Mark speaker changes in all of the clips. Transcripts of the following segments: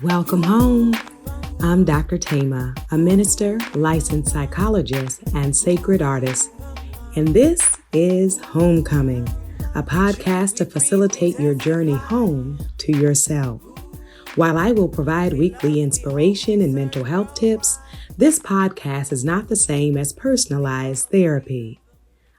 Speaker 1: Welcome home. I'm Dr.Thema, a minister, licensed psychologist, and sacred artist. And this is Homecoming, a podcast to facilitate your journey home to yourself. While I will provide weekly inspiration and mental health tips, this podcast is not the same as personalized therapy.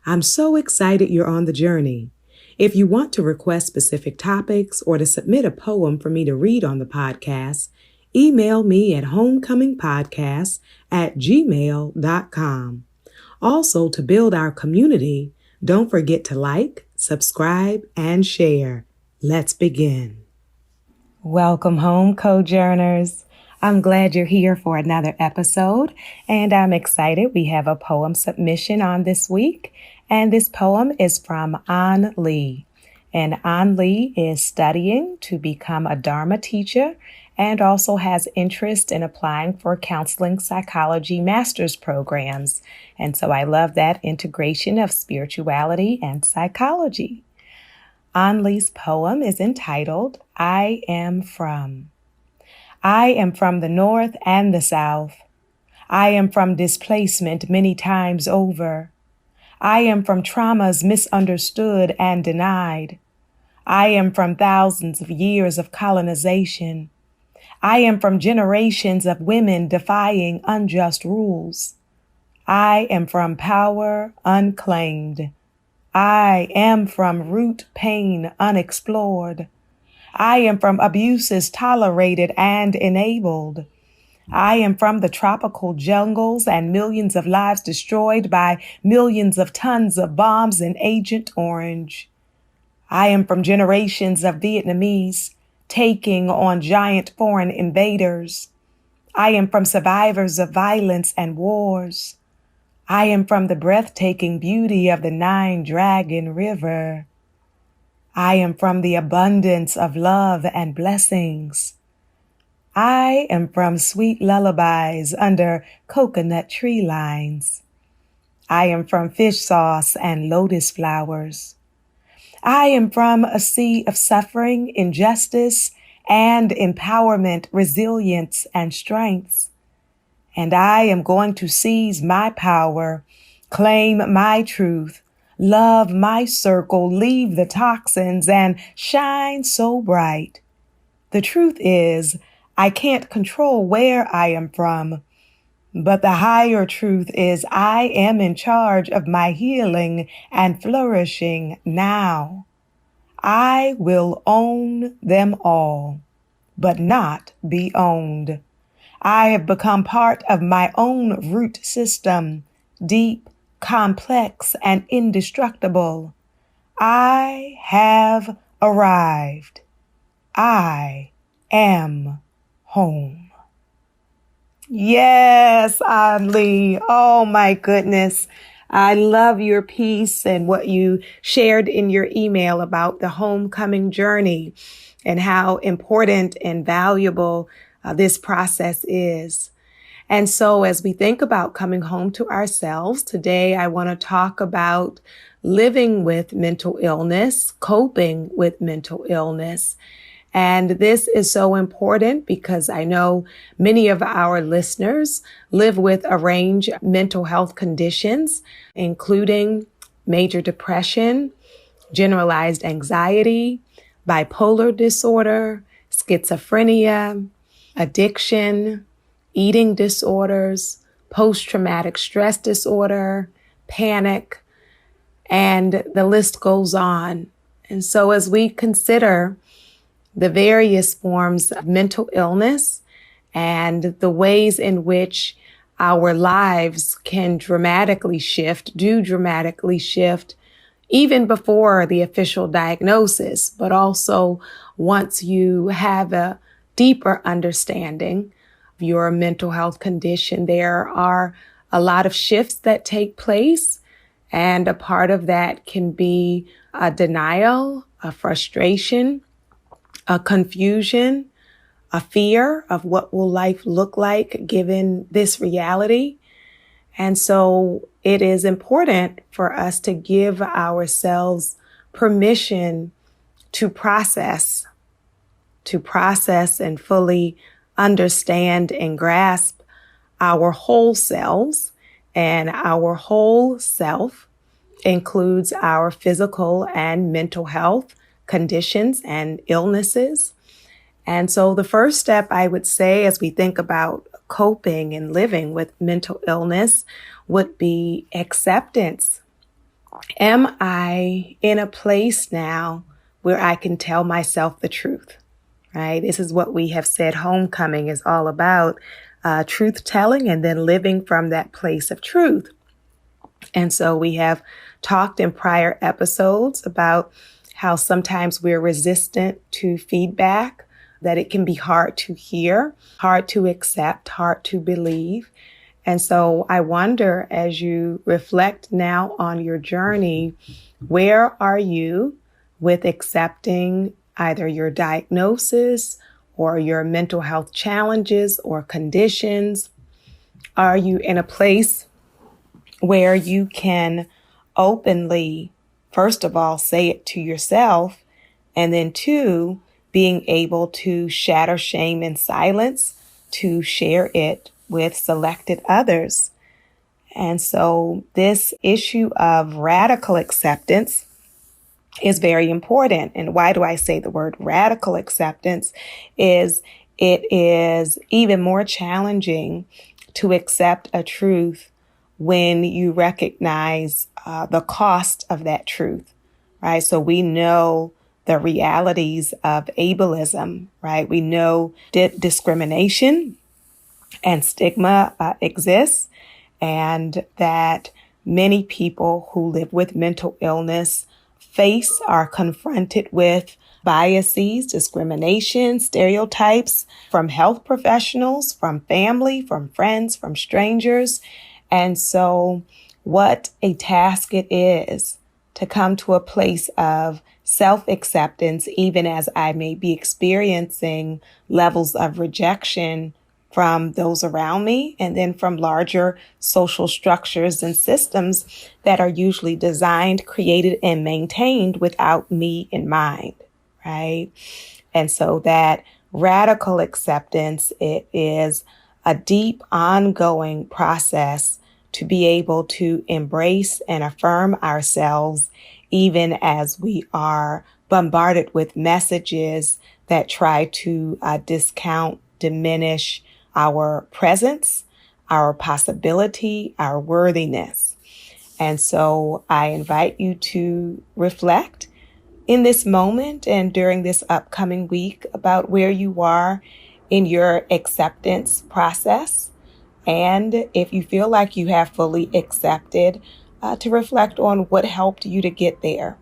Speaker 1: I'm so excited you're on the journey. If you want to request specific topics or to submit a poem for me to read on the podcast, email me at homecomingpodcast@gmail.com. Also, to build our community, don't forget to like, subscribe, and share. Let's begin. Welcome home, Cojourners. I'm glad you're here for another episode, and I'm excited we have a poem submission on this week. And this poem is from An Lee. And An Lee is studying to become a Dharma teacher and also has interest in applying for counseling psychology master's programs. And so I love that integration of spirituality and psychology. An Lee's poem is entitled, I Am From. I am from the North and the South. I am from displacement many times over. I am from traumas misunderstood and denied. I am from thousands of years of colonization. I am from generations of women defying unjust rules. I am from power unclaimed. I am from root pain unexplored. I am from abuses tolerated and enabled. I am from the tropical jungles and millions of lives destroyed by millions of tons of bombs and Agent Orange. I am from generations of Vietnamese taking on giant foreign invaders. I am from survivors of violence and wars. I am from the breathtaking beauty of the Nine-Dragon River. I am from the abundance of love and blessings. I am from sweet lullabies under coconut tree lines. I am from fish sauce and lotus flowers. I am from a sea of suffering, injustice, and empowerment, resilience, and strengths. And I am going to seize my power, claim my truth, love my circle, leave the toxins, and shine so bright. The truth is, I can't control where I am from, but the higher truth is I am in charge of my healing and flourishing now. I will own them all, but not be owned. I have become part of my own root system, deep, complex, and indestructible. I have arrived. I am home. Yes, An Lee. Oh my goodness. I love your piece and what you shared in your email about the homecoming journey and how important and valuable this process is. And so as we think about coming home to ourselves, today I want to talk about living with mental illness, coping with mental illness. And this is so important because I know many of our listeners live with a range of mental health conditions, including major depression, generalized anxiety, bipolar disorder, schizophrenia, addiction, eating disorders, post-traumatic stress disorder, panic, and the list goes on. And so as we consider the various forms of mental illness and the ways in which our lives can dramatically shift, even before the official diagnosis, but also once you have a deeper understanding of your mental health condition, there are a lot of shifts that take place. And a part of that can be a denial, a frustration, a confusion, a fear of what will life look like given this reality. And so it is important for us to give ourselves permission to process and fully understand and grasp our whole selves, and our whole self includes our physical and mental health conditions and illnesses. And so the first step, I would say, as we think about coping and living with mental illness, would be acceptance. Am I in a place now where I can tell myself the truth? Right? This is what we have said homecoming is all about, truth telling and then living from that place of truth. And so we have talked in prior episodes about how sometimes we're resistant to feedback, that it can be hard to hear, hard to accept, hard to believe. And so I wonder, as you reflect now on your journey, where are you with accepting either your diagnosis or your mental health challenges or conditions? Are you in a place where you can openly, first of all, say it to yourself, and then two, being able to shatter shame in silence, to share it with selected others? And so this issue of radical acceptance is very important. And why do I say the word radical acceptance? It is even more challenging to accept a truth when you recognize the cost of that truth, right? So we know the realities of ableism, right? We know discrimination and stigma exists, and that many people who live with mental illness are confronted with biases, discrimination, stereotypes from health professionals, from family, from friends, from strangers. And so what a task it is to come to a place of self-acceptance, even as I may be experiencing levels of rejection from those around me, and then from larger social structures and systems that are usually designed, created, and maintained without me in mind, right? And so that radical acceptance, it is a deep, ongoing process to be able to embrace and affirm ourselves, even as we are bombarded with messages that try to discount, diminish our presence, our possibility, our worthiness. And so I invite you to reflect in this moment and during this upcoming week about where you are in your acceptance process. And if you feel like you have fully accepted, to reflect on what helped you to get there.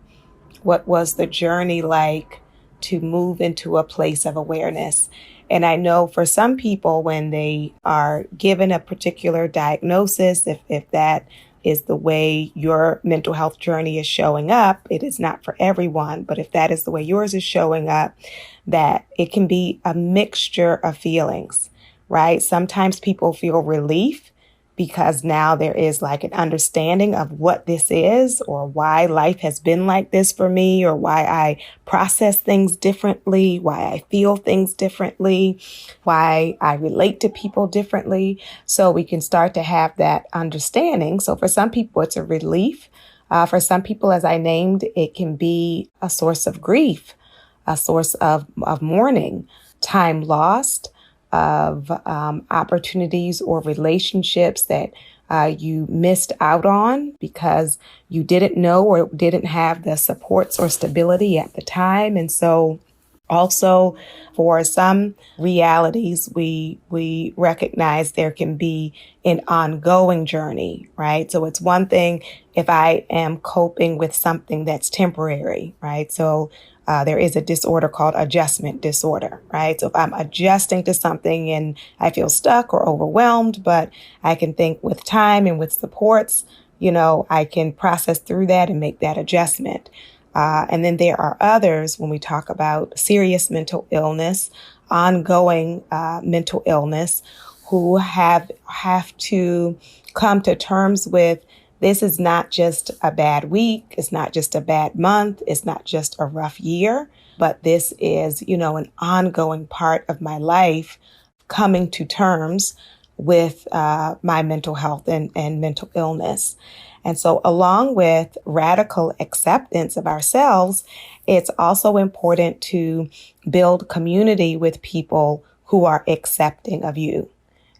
Speaker 1: What was the journey like to move into a place of awareness? And I know for some people, when they are given a particular diagnosis, if that is the way your mental health journey is showing up, it is not for everyone, but if that is the way yours is showing up, that it can be a mixture of feelings, right? Sometimes people feel relief because now there is like an understanding of what this is, or why life has been like this for me, or why I process things differently, why I feel things differently, why I relate to people differently. So we can start to have that understanding. So for some people, it's a relief. For some people, as I named, it can be a source of grief, a source of mourning, time lost, of opportunities or relationships that you missed out on because you didn't know or didn't have the supports or stability at the time. And so also for some realities, we recognize there can be an ongoing journey, right? So it's one thing if I am coping with something that's temporary, right? So there is a disorder called adjustment disorder, right? So if I'm adjusting to something and I feel stuck or overwhelmed, but I can think with time and with supports, I can process through that and make that adjustment. And then there are others when we talk about serious mental illness, ongoing mental illness, who have to come to terms with this is not just a bad week. It's not just a bad month. It's not just a rough year, but this is, an ongoing part of my life coming to terms with my mental health and mental illness. And so along with radical acceptance of ourselves, it's also important to build community with people who are accepting of you.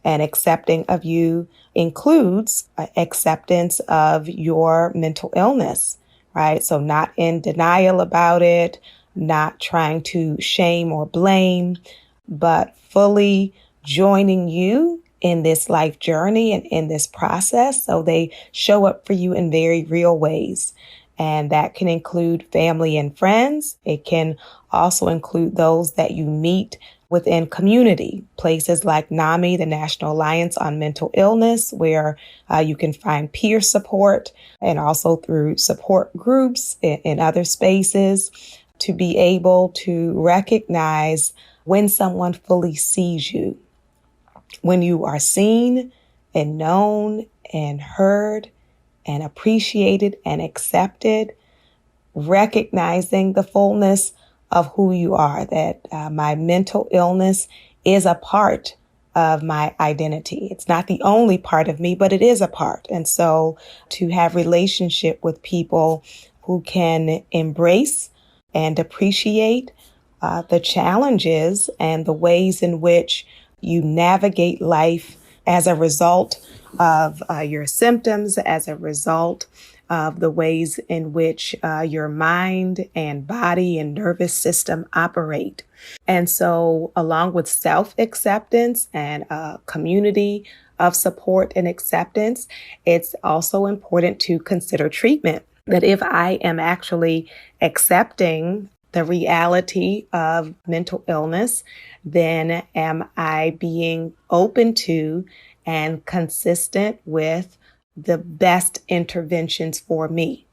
Speaker 1: And accepting of you includes acceptance of your mental illness, right? So not in denial about it, not trying to shame or blame, but fully joining you in this life journey and in this process. So they show up for you in very real ways. And that can include family and friends. It can also include those that you meet within community, places like NAMI, the National Alliance on Mental Illness, where you can find peer support, and also through support groups in other spaces, to be able to recognize when someone fully sees you. When you are seen and known and heard and appreciated and accepted, recognizing the fullness of who you are, that my mental illness is a part of my identity. It's not the only part of me, but it is a part. And so to have relationship with people who can embrace and appreciate the challenges and the ways in which you navigate life as a result of your symptoms, as a result of the ways in which your mind and body and nervous system operate. And so along with self-acceptance and a community of support and acceptance, it's also important to consider treatment. That if I am actually accepting the reality of mental illness, then am I being open to and consistent with the best interventions for me,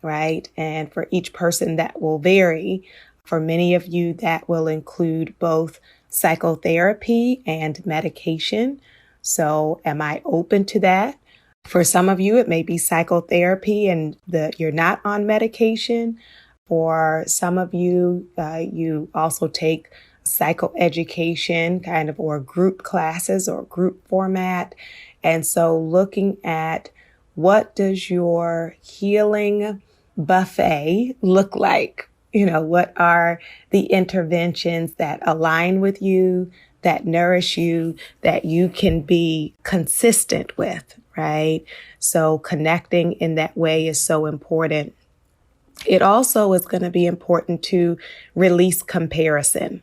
Speaker 1: right? And for each person that will vary. For many of you, that will include both psychotherapy and medication. So am I open to that? For some of you, it may be psychotherapy and you're not on medication. For some of you, you also take psychoeducation kind of, or group classes or group format. And so looking at what does your healing buffet look like? You know, what are the interventions that align with you, that nourish you, that you can be consistent with, right? So connecting in that way is so important. It also is going to be important to release comparison,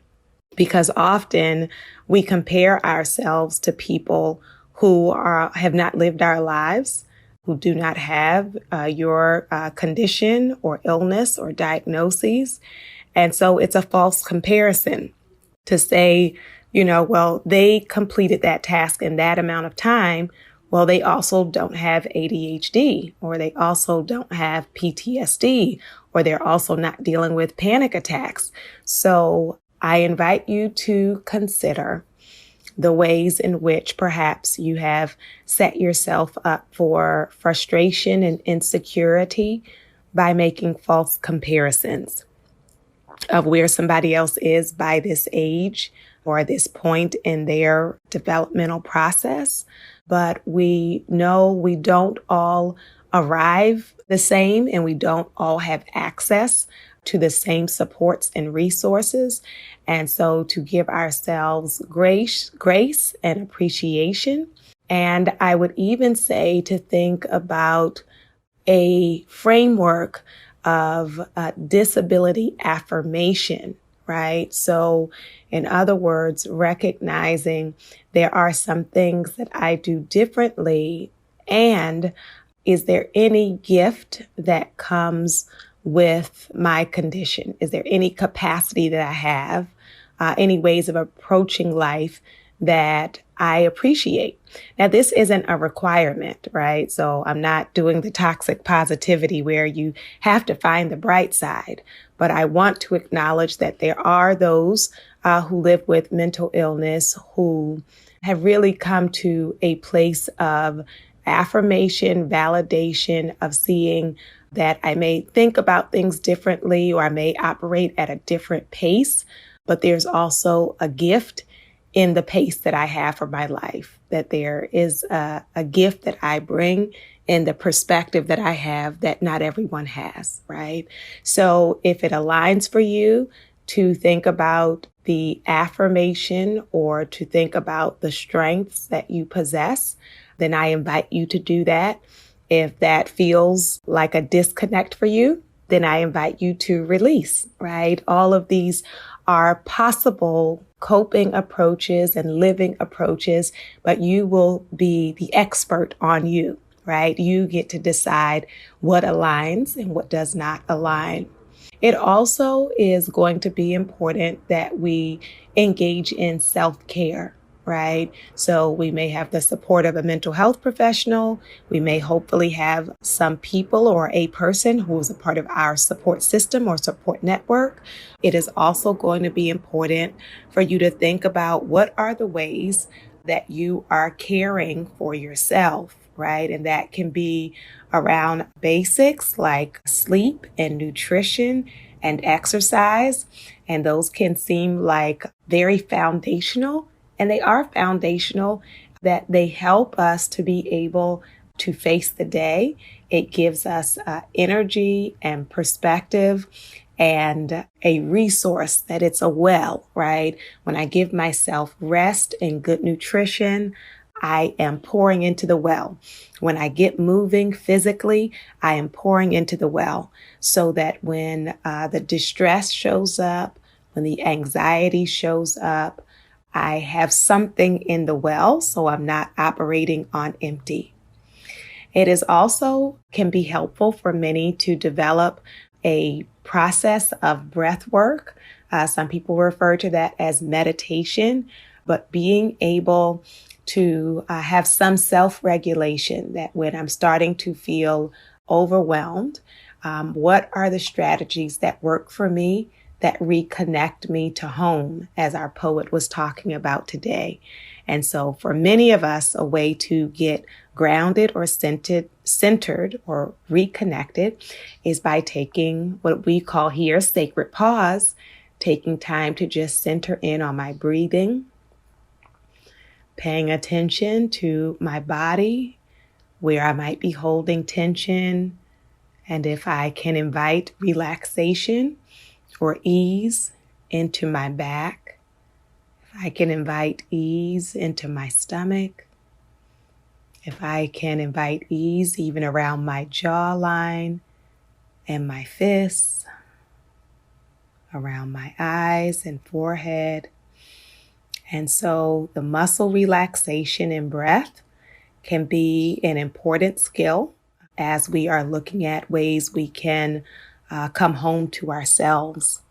Speaker 1: because often we compare ourselves to people who have not lived our lives, who do not have your condition or illness or diagnoses. And so it's a false comparison to say, you know, well, they completed that task in that amount of time. Well, they also don't have ADHD, or they also don't have PTSD, or they're also not dealing with panic attacks. So I invite you to consider the ways in which perhaps you have set yourself up for frustration and insecurity by making false comparisons of where somebody else is by this age or this point in their developmental process. But we know we don't all arrive the same, and we don't all have access to the same supports and resources. And so to give ourselves grace and appreciation. And I would even say to think about a framework of disability affirmation, right? So in other words, recognizing there are some things that I do differently, and is there any gift that comes with my condition? Is there any capacity that I have, any ways of approaching life that I appreciate? Now, this isn't a requirement, right? So I'm not doing the toxic positivity where you have to find the bright side, but I want to acknowledge that there are those who live with mental illness who have really come to a place of affirmation, validation, of seeing that I may think about things differently, or I may operate at a different pace, but there's also a gift in the pace that I have for my life, that there is a gift that I bring and the perspective that I have that not everyone has, right? So if it aligns for you to think about the affirmation or to think about the strengths that you possess, then I invite you to do that. If that feels like a disconnect for you, then I invite you to release, right? All of these are possible coping approaches and living approaches, but you will be the expert on you, right? You get to decide what aligns and what does not align. It also is going to be important that we engage in self-care, right? So we may have the support of a mental health professional. We may hopefully have some people or a person who is a part of our support system or support network. It is also going to be important for you to think about what are the ways that you are caring for yourself, right? And that can be around basics like sleep and nutrition and exercise. And those can seem like very foundational, and they are foundational, that they help us to be able to face the day. It gives us energy and perspective and a resource that it's a well, right? When I give myself rest and good nutrition, I am pouring into the well. When I get moving physically, I am pouring into the well so that when the distress shows up, when the anxiety shows up, I have something in the well, so I'm not operating on empty. It is also can be helpful for many to develop a process of breath work. Some people refer to that as meditation, but being able to have some self-regulation, that when I'm starting to feel overwhelmed, what are the strategies that work for me that reconnect me to home, as our poet was talking about today. And so for many of us, a way to get grounded or centered or reconnected is by taking what we call here sacred pause, taking time to just center in on my breathing, paying attention to my body, where I might be holding tension, and if I can invite relaxation or ease into my back, if I can invite ease into my stomach, if I can invite ease even around my jawline and my fists, around my eyes and forehead. And so the muscle relaxation and breath can be an important skill as we are looking at ways we can come home to ourselves.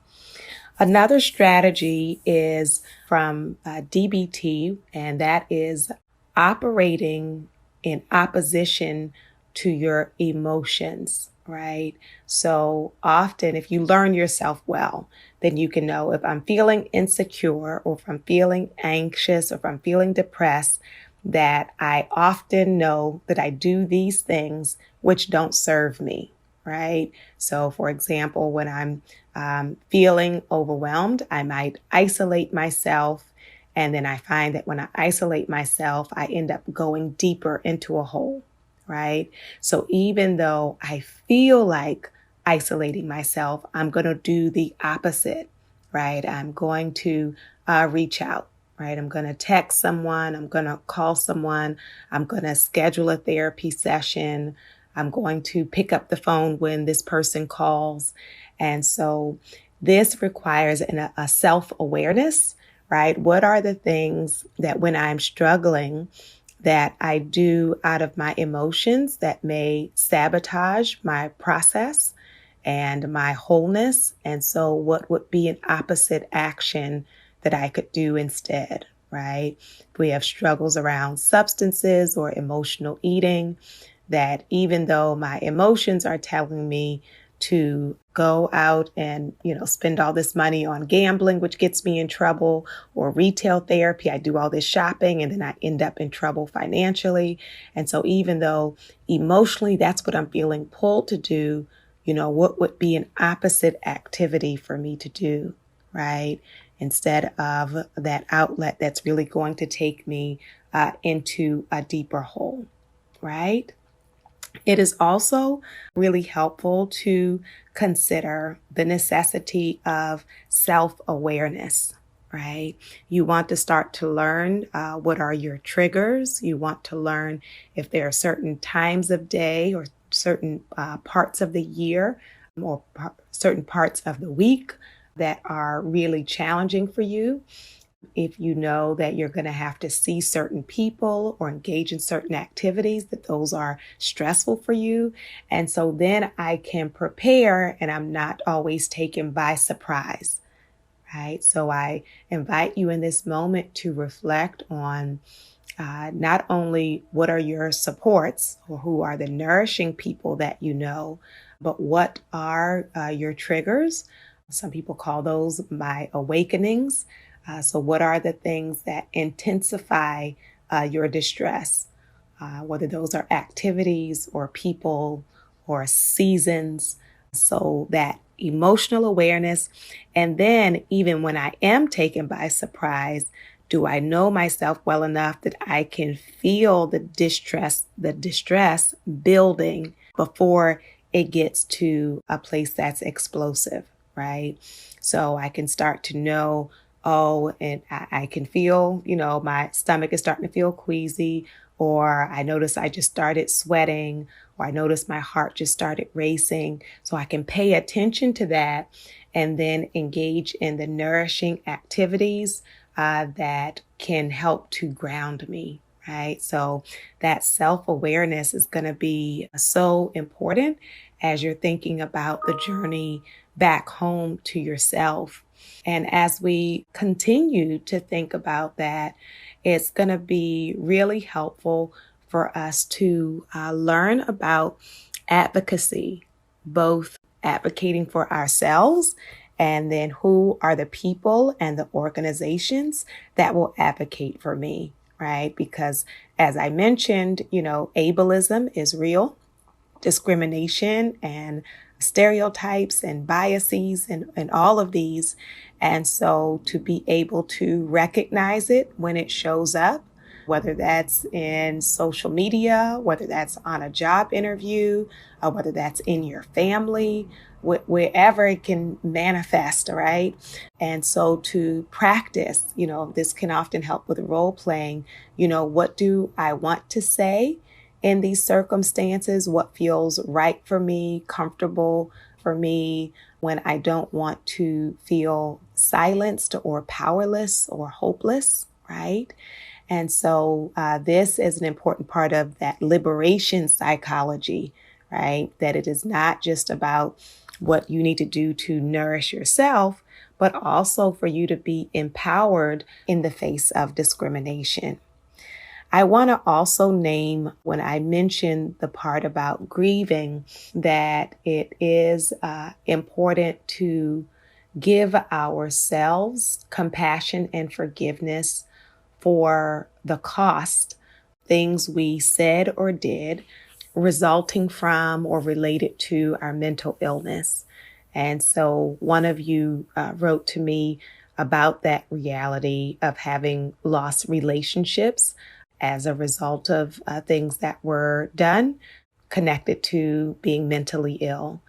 Speaker 1: Another strategy is from DBT, and that is operating in opposition to your emotions, right? So often if you learn yourself well, then you can know if I'm feeling insecure or if I'm feeling anxious or if I'm feeling depressed, that I often know that I do these things which don't serve me, right? So for example, when I'm feeling overwhelmed, I might isolate myself. And then I find that when I isolate myself, I end up going deeper into a hole, right? So even though I feel like isolating myself, I'm going to do the opposite, right? I'm going to reach out, right? I'm going to text someone. I'm going to call someone. I'm going to schedule a therapy session. I'm going to pick up the phone when this person calls. And so this requires a self-awareness, right? What are the things that when I'm struggling that I do out of my emotions that may sabotage my process and my wholeness? And so what would be an opposite action that I could do instead, right? If we have struggles around substances or emotional eating, that even though my emotions are telling me to go out and, spend all this money on gambling, which gets me in trouble, or retail therapy, I do all this shopping and then I end up in trouble financially. And so even though emotionally that's what I'm feeling pulled to do, what would be an opposite activity for me to do, right? instead of that outlet that's really going to take me into a deeper hole, right? It is also really helpful to consider the necessity of self-awareness, right? You want to start to learn what are your triggers. You want to learn if there are certain times of day or certain parts of the year or certain parts of the week that are really challenging for you. If you know that you're going to have to see certain people or engage in certain activities, that those are stressful for you. And so then I can prepare and I'm not always taken by surprise, right? So I invite you in this moment to reflect on not only what are your supports or who are the nourishing people that you know, but what are your triggers. Some people call those my awakenings. So what are the things that intensify your distress, whether those are activities or people or seasons? So that emotional awareness. And then even when I am taken by surprise, do I know myself well enough that I can feel the distress building before it gets to a place that's explosive, right? So I can start to know, oh, and I can feel, my stomach is starting to feel queasy, or I notice I just started sweating, or I notice my heart just started racing. So I can pay attention to that and then engage in the nourishing activities that can help to ground me, right? So that self-awareness is going to be so important as you're thinking about the journey back home to yourself. And as we continue to think about that, it's going to be really helpful for us to learn about advocacy, both advocating for ourselves and then who are the people and the organizations that will advocate for me, right? Because as I mentioned, ableism is real. Discrimination and stereotypes and biases and all of these. And so to be able to recognize it when it shows up, whether that's in social media, whether that's on a job interview, or whether that's in your family, wherever it can manifest, right? And so to practice, this can often help with role playing, what do I want to say in these circumstances? What feels right for me, comfortable for me, when I don't want to feel silenced or powerless or hopeless, right? And so this is an important part of that liberation psychology, right? That it is not just about what you need to do to nourish yourself, but also for you to be empowered in the face of discrimination. I want to also name, when I mention the part about grieving, that it is important to give ourselves compassion and forgiveness for the cost, things we said or did resulting from or related to our mental illness. And so one of you wrote to me about that reality of having lost relationships as a result of things that were done connected to being mentally ill.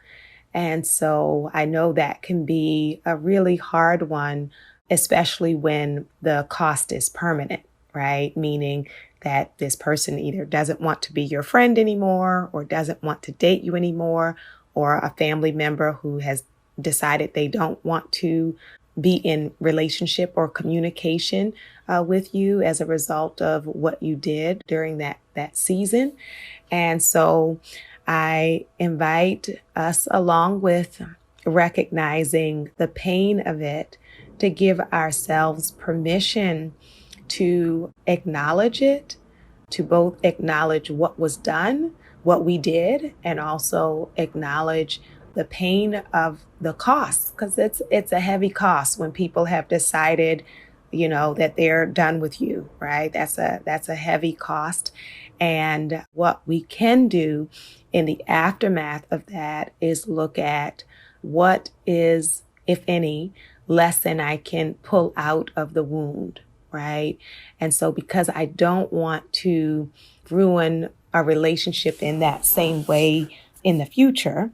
Speaker 1: And so I know that can be a really hard one, especially when the cost is permanent, right? Meaning that this person either doesn't want to be your friend anymore or doesn't want to date you anymore, or a family member who has decided they don't want to be in relationship or communication with you as a result of what you did during that season. And so I invite us, along with recognizing the pain of it, to give ourselves permission to acknowledge it, to both acknowledge what was done, what we did, and also acknowledge the pain of the cost, because it's a heavy cost when people have decided, that they're done with you, right? That's a heavy cost. And what we can do in the aftermath of that is look at what is, if any, lesson I can pull out of the wound, right? And so because I don't want to ruin a relationship in that same way in the future,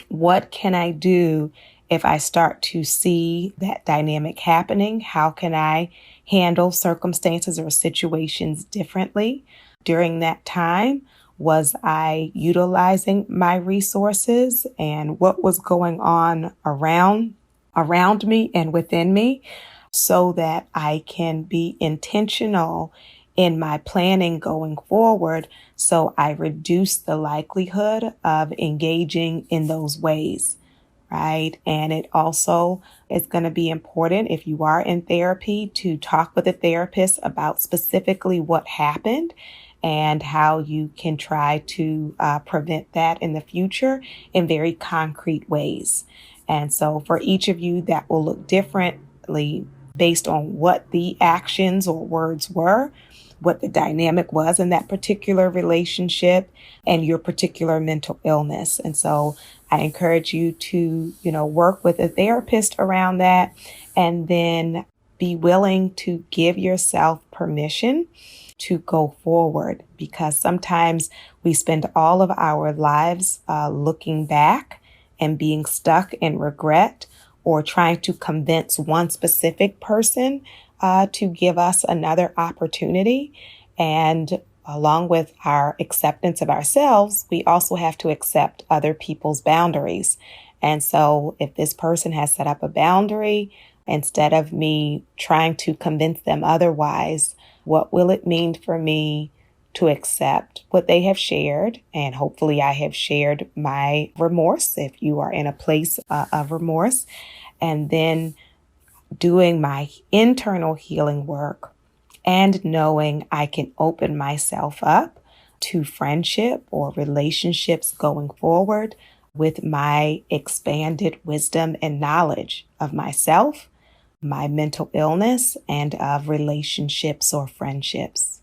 Speaker 1: what can I do if I start to see that dynamic happening? How can I handle circumstances or situations differently during that time? Was I utilizing my resources and what was going on around me and within me so that I can be intentional in my planning going forward so I reduce the likelihood of engaging in those ways, right? And it also is going to be important if you are in therapy to talk with a therapist about specifically what happened and how you can try to prevent that in the future in very concrete ways. And so for each of you, that will look differently based on what the actions or words were, what the dynamic was in that particular relationship, and your particular mental illness. And so I encourage you to, work with a therapist around that, and then be willing to give yourself permission to go forward, because sometimes we spend all of our lives looking back and being stuck in regret or trying to convince one specific person to give us another opportunity. And along with our acceptance of ourselves, we also have to accept other people's boundaries. And so if this person has set up a boundary, instead of me trying to convince them otherwise, what will it mean for me to accept what they have shared? And hopefully I have shared my remorse if you are in a place of remorse. And then doing my internal healing work and knowing I can open myself up to friendship or relationships going forward with my expanded wisdom and knowledge of myself, my mental illness, and of relationships or friendships.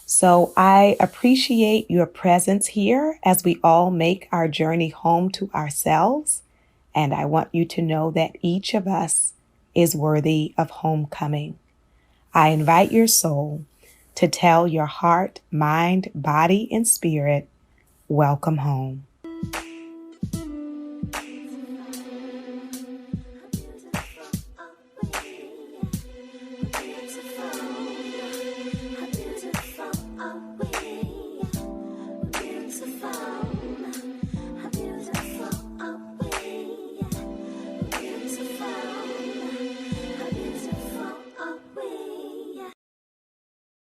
Speaker 1: So I appreciate your presence here as we all make our journey home to ourselves. And I want you to know that each of us is worthy of homecoming. I invite your soul to tell your heart, mind, body, and spirit, welcome home.